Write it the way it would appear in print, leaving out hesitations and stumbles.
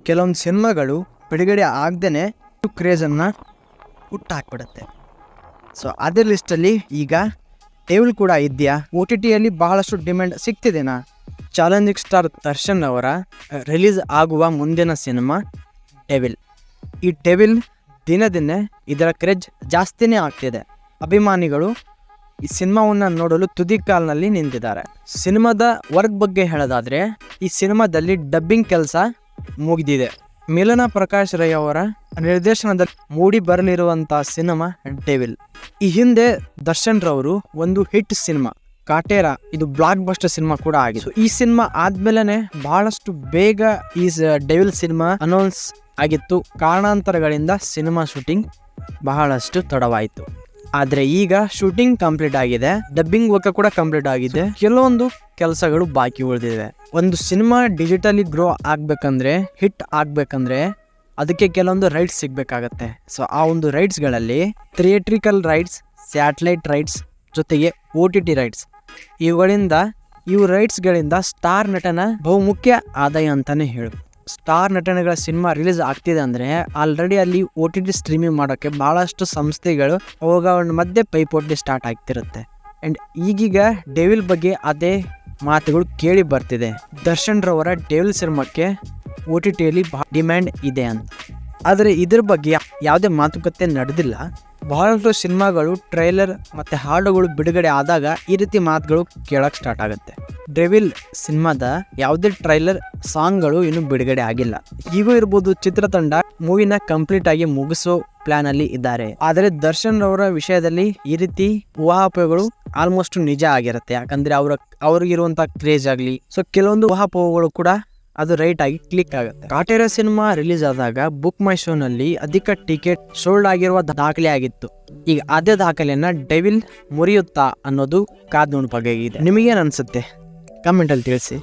ಕೆಲವೊಂದು ಸಿನಿಮಾಗಳು ಬಿಡುಗಡೆ ಆಗದೇನೆ ಕ್ರೇಜನ್ನು ಹುಟ್ಟಾಕ್ಬಿಡುತ್ತೆ. ಸೊ ಅದೇ ಲಿಸ್ಟಲ್ಲಿ ಈಗ ಡೆವಿಲ್ ಕೂಡ ಇದೆಯಾ. OTTಯಲ್ಲಿ ಬಹಳಷ್ಟು ಡಿಮ್ಯಾಂಡ್ ಸಿಗ್ತಿದೆನಾ. ಚಾಲೆಂಜಿಂಗ್ ಸ್ಟಾರ್ ದರ್ಶನ್ ಅವರ ರಿಲೀಸ್ ಆಗುವ ಮುಂದಿನ ಸಿನಿಮಾ ಡೆವಿಲ್. ಈ ಡೆವಿಲ್ ದಿನೇ ಇದರ ಕ್ರೇಜ್ ಜಾಸ್ತಿನೇ ಆಗ್ತಿದೆ. ಅಭಿಮಾನಿಗಳು ಈ ಸಿನಿಮಾವನ್ನು ನೋಡಲು ತುದಿ ಕಾಲ್ನಲ್ಲಿ ನಿಂತಿದ್ದಾರೆ. ಸಿನಿಮಾದ ವರ್ಕ್ ಬಗ್ಗೆ ಹೇಳೋದಾದರೆ ಈ ಸಿನಿಮಾದಲ್ಲಿ ಡಬ್ಬಿಂಗ್ ಕೆಲಸ ಮುಗಿದಿದೆ. ಮಿಲನ ಪ್ರಕಾಶ್ ರೈ ಅವರ ನಿರ್ದೇಶನದಲ್ಲಿ ಮೂಡಿ ಬರಲಿರುವಂಥ ಸಿನಿಮಾ ಡೆವಿಲ್. ಈ ಹಿಂದೆ ದರ್ಶನ್ ರವರು ಒಂದು ಹಿಟ್ ಸಿನಿಮಾ ಕಾಟೇರ, ಇದು ಬ್ಲಾಕ್ ಬಸ್ಟರ್ ಸಿನಿಮಾ ಕೂಡ ಆಗಿದೆ. ಈ ಸಿನಿಮಾ ಆದ್ಮೇಲೆ ಬಹಳಷ್ಟು ಬೇಗ ಈ ಡೆವಿಲ್ ಸಿನಿಮಾ ಅನೌನ್ಸ್ ಆಗಿತ್ತು. ಕಾರಣಾಂತರಗಳಿಂದ ಸಿನಿಮಾ ಶೂಟಿಂಗ್ ಬಹಳಷ್ಟು ತಡವಾಯಿತು. ಆದರೆ ಈಗ ಶೂಟಿಂಗ್ ಕಂಪ್ಲೀಟ್ ಆಗಿದೆ, ಡಬ್ಬಿಂಗ್ ವರ್ಕ್ ಕೂಡ ಕಂಪ್ಲೀಟ್ ಆಗಿದೆ, ಕೆಲವೊಂದು ಕೆಲಸಗಳು ಬಾಕಿ ಉಳಿದಿವೆ. ಒಂದು ಸಿನಿಮಾ ಡಿಜಿಟಲಿ ಗ್ರೋ ಆಗ್ಬೇಕಂದ್ರೆ, ಹಿಟ್ ಆಗ್ಬೇಕಂದ್ರೆ ಅದಕ್ಕೆ ಕೆಲವೊಂದು ರೈಟ್ಸ್ ಸಿಗ್ಬೇಕಾಗತ್ತೆ. ಸೊ ಆ ಒಂದು ರೈಟ್ಸ್ಗಳಲ್ಲಿ ಥಿಯೇಟ್ರಿಕಲ್ ರೈಟ್ಸ್, ಸ್ಯಾಟಲೈಟ್ ರೈಟ್ಸ್ ಜೊತೆಗೆ OTT ರೈಟ್ಸ್, ಇವು ರೈಟ್ಸ್ಗಳಿಂದ ಸ್ಟಾರ್ ನಟನ ಬಹುಮುಖ್ಯ ಆದಾಯ ಅಂತಾನೆ ಹೇಳು. ಸ್ಟಾರ್ ನಟನೆಗಳ ಸಿನಿಮಾ ರಿಲೀಸ್ ಆಗ್ತಿದೆ ಅಂದರೆ ಆಲ್ರೆಡಿ ಅಲ್ಲಿ OTT ಸ್ಟ್ರೀಮಿಂಗ್ ಮಾಡೋಕ್ಕೆ ಭಾಳಷ್ಟು ಸಂಸ್ಥೆಗಳು ಅವುಗಳ ಮಧ್ಯೆ ಪೈಪೋಟಿ ಸ್ಟಾರ್ಟ್ ಆಗ್ತಿರುತ್ತೆ. ಆ್ಯಂಡ್ ಈಗೀಗ ಡೆವಿಲ್ ಬಗ್ಗೆ ಅದೇ ಮಾತುಗಳು ಕೇಳಿ ಬರ್ತಿದೆ. ದರ್ಶನ್ ರವರ ಡೆವಿಲ್ ಸಿನಿಮಾಕ್ಕೆ OTTಯಲ್ಲಿ ಡಿಮ್ಯಾಂಡ್ ಇದೆ ಅಂತ. ಆದರೆ ಇದ್ರ ಬಗ್ಗೆ ಯಾವುದೇ ಮಾತುಕತೆ ನಡೆದಿಲ್ಲ. ಬಹಳಷ್ಟು ಸಿನಿಮಾಗಳು ಟ್ರೈಲರ್ ಮತ್ತು ಹಾಡುಗಳು ಬಿಡುಗಡೆ ಆದಾಗ ಈ ರೀತಿ ಮಾತುಗಳು ಕೇಳೋಕ್ಕೆ ಸ್ಟಾರ್ಟ್ ಆಗುತ್ತೆ. ಡೆವಿಲ್ ಸಿನಿಮಾದ ಯಾವುದೇ ಟ್ರೈಲರ್ ಸಾಂಗ್ಗಳು ಇನ್ನೂ ಬಿಡುಗಡೆ ಆಗಿಲ್ಲ. ಈಗೂ ಇರ್ಬೋದು ಚಿತ್ರತಂಡ ಮೂವಿನ ಕಂಪ್ಲೀಟ್ ಆಗಿ ಮುಗಿಸೋ ಪ್ಲಾನ್ ಅಲ್ಲಿ ಇದ್ದಾರೆ. ಆದರೆ ದರ್ಶನ್ ಅವರ ವಿಷಯದಲ್ಲಿ ಈ ರೀತಿ ಊಹಾಪೋಹಗಳು ಆಲ್ಮೋಸ್ಟ್ ನಿಜ ಆಗಿರುತ್ತೆ. ಯಾಕಂದ್ರೆ ಅವ್ರಿಗಿರುವಂಥ ಕ್ರೇಜ್ ಆಗಲಿ, ಸೊ ಕೆಲವೊಂದು ಊಹಾಪೋಹಗಳು ಕೂಡ ಅದು ರೈಟ್ ಆಗಿ ಕ್ಲಿಕ್ ಆಗುತ್ತೆ. ಕಾಟೇರ ಸಿನಿಮಾ ರಿಲೀಸ್ ಆದಾಗ ಬುಕ್ ಮೈ ಶೋನಲ್ಲಿ ಅಧಿಕ ಟಿಕೆಟ್ ಸೋಲ್ಡ್ ಆಗಿರುವ ದಾಖಲೆ ಆಗಿತ್ತು. ಈಗ ಅದೇ ದಾಖಲೆಯನ್ನ ಡೆವಿಲ್ ಮುರಿಯುತ್ತಾ ಅನ್ನೋದು ಕಾದು ನೋಡಬೇಕಾಗಿದೆ. ನಿಮಗೇನು ಅನ್ಸುತ್ತೆ ಕಮೆಂಟಲ್ಲಿ ತಿಳಿಸಿ.